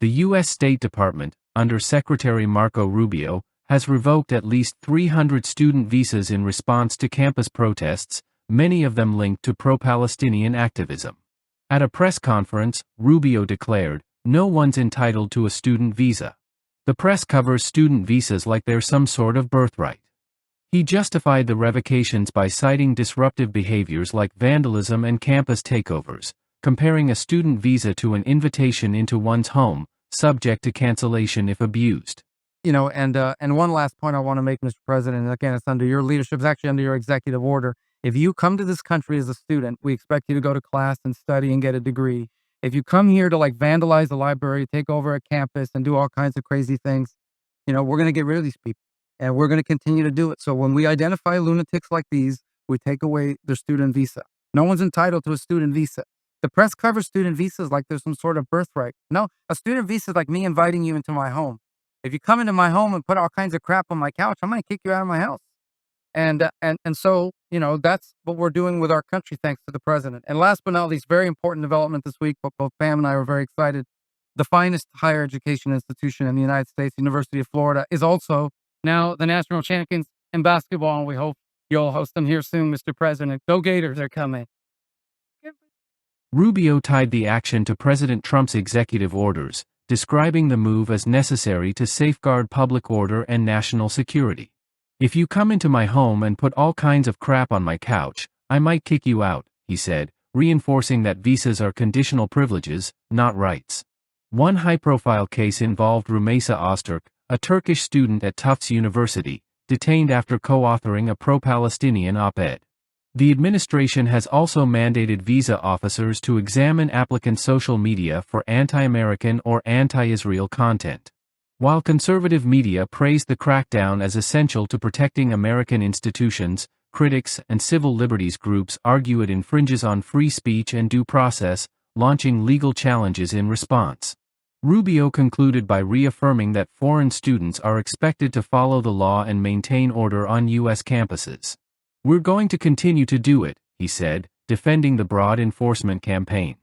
The U.S. State Department, under Secretary Marco Rubio, has revoked at least 300 student visas in response to campus protests, many of them linked to pro-Palestinian activism. At a press conference, Rubio declared, "No one's entitled to a student visa. The press covers student visas like they're some sort of birthright." He justified the revocations by citing disruptive behaviors like vandalism and campus takeovers, comparing a student visa to an invitation into one's home, subject to cancellation if abused. And one last point I want to make, Mr. President, and again, it's under your leadership, it's actually under your executive order. If you come to this country as a student, we expect you to go to class and study and get a degree. If you come here to vandalize the library, take over a campus and do all kinds of crazy things, we're going to get rid of these people and we're going to continue to do it. So when we identify lunatics like these, we take away their student visa. No one's entitled to a student visa. The press covers student visas like there's some sort of birthright. No, a student visa is like me inviting you into my home. If you come into my home and put all kinds of crap on my couch, I'm going to kick you out of my house. And so, that's what we're doing with our country, thanks to the president. And last but not least, very important development this week, but both Pam and I were very excited. The finest higher education institution in the United States, University of Florida, is also now the national champions in basketball. And we hope you'll host them here soon, Mr. President. Go Gators, they're coming. Rubio tied the action to President Trump's executive orders, describing the move as necessary to safeguard public order and national security. "If you come into my home and put all kinds of crap on my couch, I might kick you out," he said, reinforcing that visas are conditional privileges, not rights. One high-profile case involved Rumeysa Öztürk, a Turkish student at Tufts University, detained after co-authoring a pro-Palestinian op-ed. The administration has also mandated visa officers to examine applicants' social media for anti-American or anti-Israel content. While conservative media praised the crackdown as essential to protecting American institutions, critics and civil liberties groups argue it infringes on free speech and due process, launching legal challenges in response. Rubio concluded by reaffirming that foreign students are expected to follow the law and maintain order on U.S. campuses. "We're going to continue to do it," he said, defending the broad enforcement campaign.